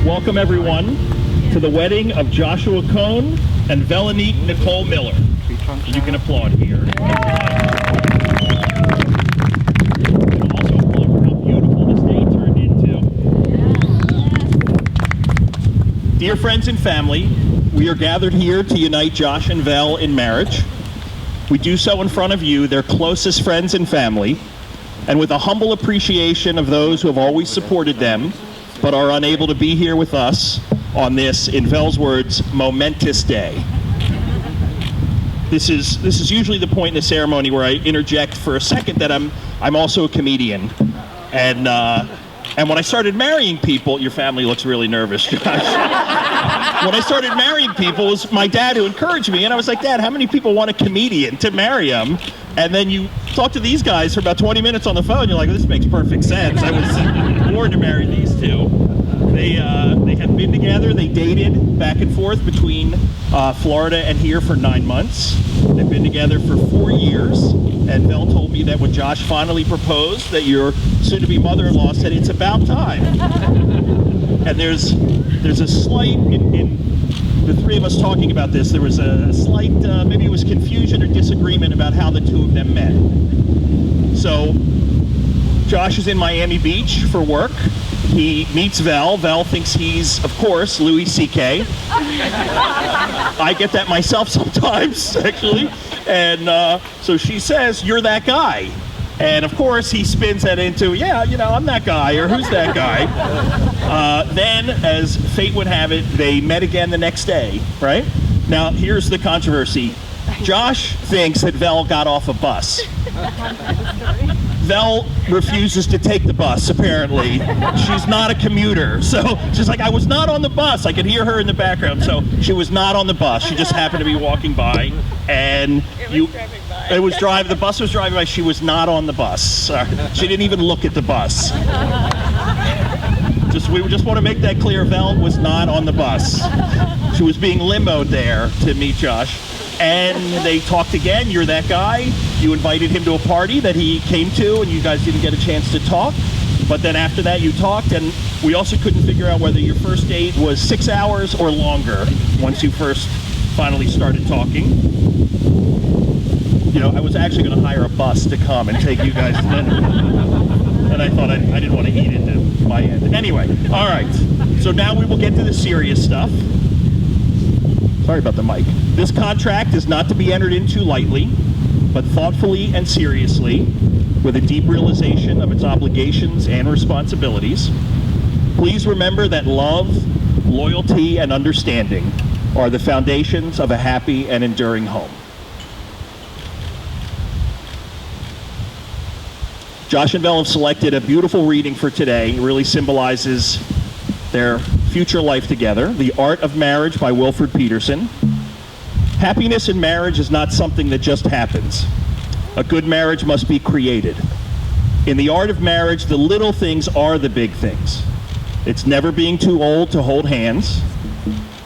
Welcome everyone to the wedding of Joshua Cohn and Velaneke Nicole Miller. You can applaud here. And also applaud for how beautiful this day turned into. Dear friends and family, we are gathered here to unite Josh and Vel in marriage. We do so in front of you, their closest friends and family, and with a humble appreciation of those who have always supported them but are unable to be here with us on this, in Vel's words, momentous day. This is usually the point in the ceremony where I interject for a second that I'm also a comedian, and when I started marrying people, your family looks really nervous, Josh. When I started marrying people, it was my dad who encouraged me, and I was like, Dad, how many people want a comedian to marry them? And then you talk to these guys for about 20 minutes on the phone, you're like, this makes perfect sense. I was born to marry these two. They have been together, they dated back and forth between Florida and here for 9 months. They've been together for 4 years, and Vel told me that when Josh finally proposed, that your soon-to-be mother-in-law said, it's about time. And there's a slight, in the three of us talking about this, there was a slight, maybe it was confusion or disagreement about how the two of them met. So, Josh is in Miami Beach for work. He meets Vel. Vel thinks he's, of course, Louis C.K. I get that myself sometimes, actually. And so she says, you're that guy. And of course, he spins that into, yeah, you know, I'm that guy, or who's that guy? Then, as fate would have it, they met again the next day, right? Now, here's the controversy. Josh thinks that Vel got off a bus. Vel refuses to take the bus, apparently. She's not a commuter. So she's like, I was not on the bus. I could hear her in the background. So she was not on the bus. She just happened to be walking by. And the bus was driving by. She was not on the bus. She didn't even look at the bus. We just want to make that clear. Vel was not on the bus. She was being limoed there to meet Josh. And they talked again. You're that guy. You invited him to a party that he came to, and you guys didn't get a chance to talk. But then after that, you talked, and we also couldn't figure out whether your first date was 6 hours or longer once you first finally started talking. You know, I was actually going to hire a bus to come and take you guys to dinner. And I thought I didn't want to eat into my end. Anyway, all right. So now we will get to the serious stuff. Sorry about the mic. This contract is not to be entered into lightly, but thoughtfully and seriously, with a deep realization of its obligations and responsibilities. Please remember that love, loyalty, and understanding are the foundations of a happy and enduring home. Josh and Vel have selected a beautiful reading for today. It really symbolizes their future life together, The Art of Marriage by Wilfred Peterson. Happiness in marriage is not something that just happens. A good marriage must be created. In the art of marriage, the little things are the big things. It's never being too old to hold hands.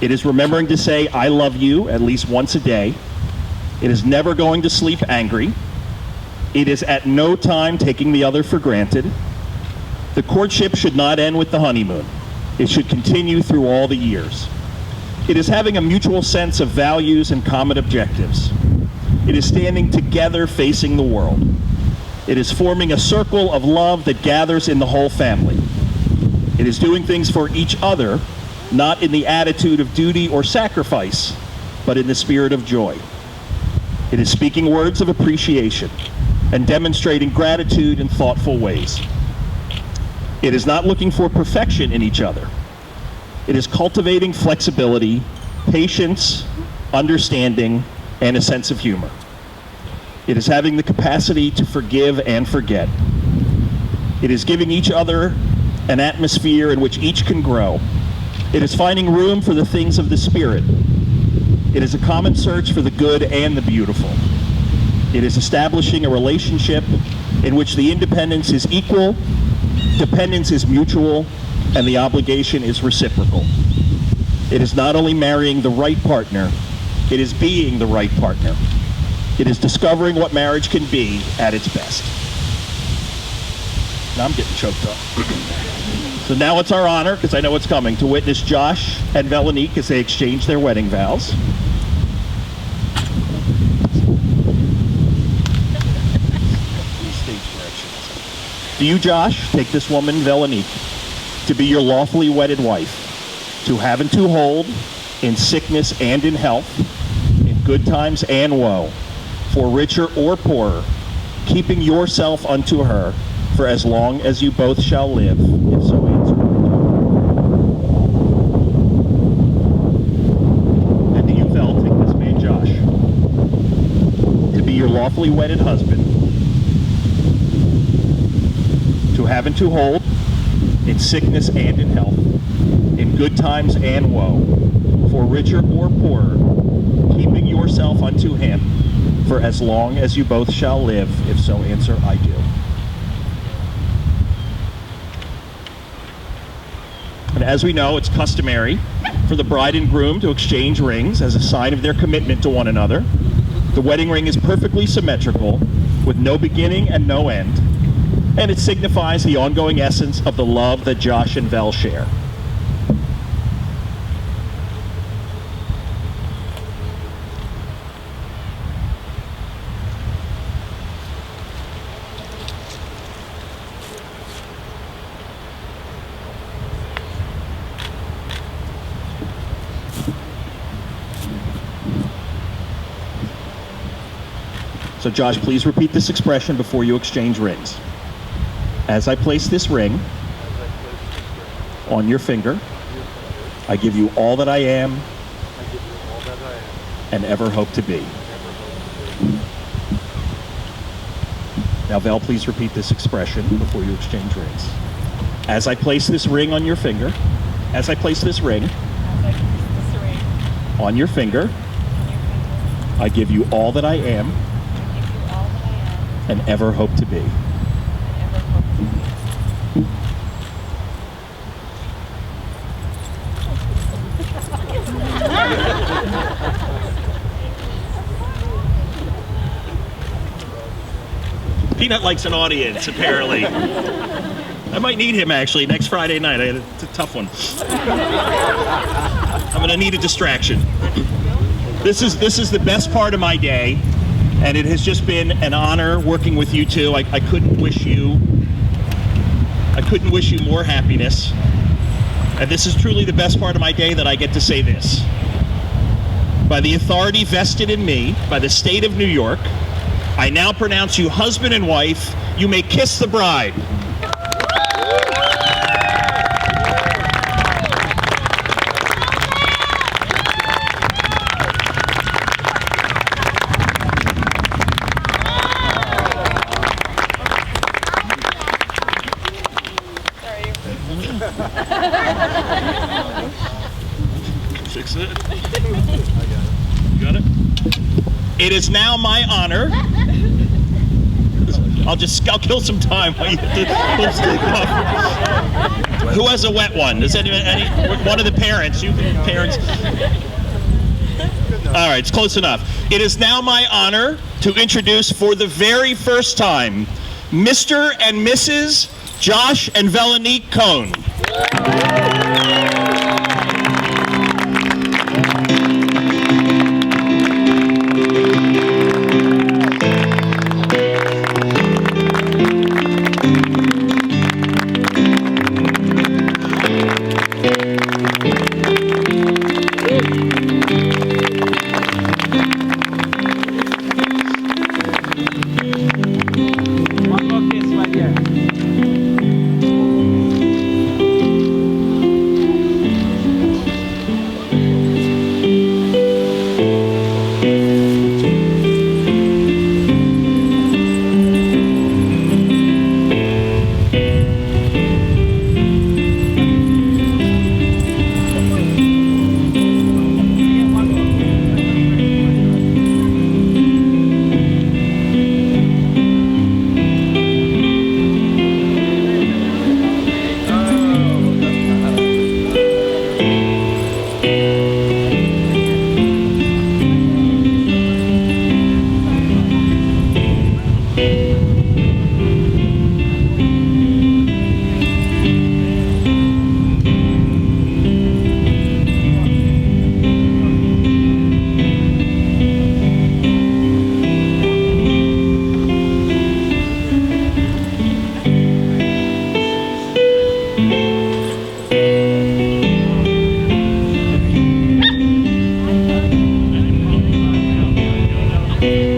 It is remembering to say, I love you, at least once a day. It is never going to sleep angry. It is at no time taking the other for granted. The courtship should not end with the honeymoon. It should continue through all the years. It is having a mutual sense of values and common objectives. It is standing together facing the world. It is forming a circle of love that gathers in the whole family. It is doing things for each other, not in the attitude of duty or sacrifice, but in the spirit of joy. It is speaking words of appreciation and demonstrating gratitude in thoughtful ways. It is not looking for perfection in each other. It is cultivating flexibility, patience, understanding, and a sense of humor. It is having the capacity to forgive and forget. It is giving each other an atmosphere in which each can grow. It is finding room for the things of the spirit. It is a common search for the good and the beautiful. It is establishing a relationship in which the independence is equal, dependence is mutual, and the obligation is reciprocal. It is not only marrying the right partner, it is being the right partner. It is discovering what marriage can be at its best. Now I'm getting choked up. So now it's our honor, because I know it's coming, to witness Josh and Velaneke as they exchange their wedding vows. Do you, Josh, take this woman, Velaneke, to be your lawfully wedded wife, to have and to hold, in sickness and in health, in good times and woe, for richer or poorer, keeping yourself unto her, for as long as you both shall live, if so answer. And do you, Vel, take this man, Josh, to be your lawfully wedded husband, to have and to hold, in sickness and in health, in good times and woe, for richer or poorer, keeping yourself unto him, for as long as you both shall live, if so answer, I do. And as we know, it's customary for the bride and groom to exchange rings as a sign of their commitment to one another. The wedding ring is perfectly symmetrical, with no beginning and no end, and it signifies the ongoing essence of the love that Josh and Vel share. So Josh, please repeat this expression before you exchange rings. As I place this ring on your finger, I give you all that I am and ever hope to be. Now, Vel, please repeat this expression before you exchange rings. As I place this ring on your finger, as I place this ring on your finger, I give you all that I am and ever hope to be. Peanut likes an audience, apparently. I might need him, actually, next Friday night. It's a tough one. I'm going to need a distraction. This is the best part of my day, and it has just been an honor working with you two. I couldn't wish you more happiness. And this is truly the best part of my day, that I get to say this. By the authority vested in me by the state of New York, I now pronounce you husband and wife. You may kiss the bride. Fix it. You got it? It is now my honor. I'll kill some time while you get the lipstick off. Who has a wet one? Does any one of the parents? You parents. All right, it's close enough. It is now my honor to introduce for the very first time Mr. and Mrs. Josh and Velaneke Cohn. you.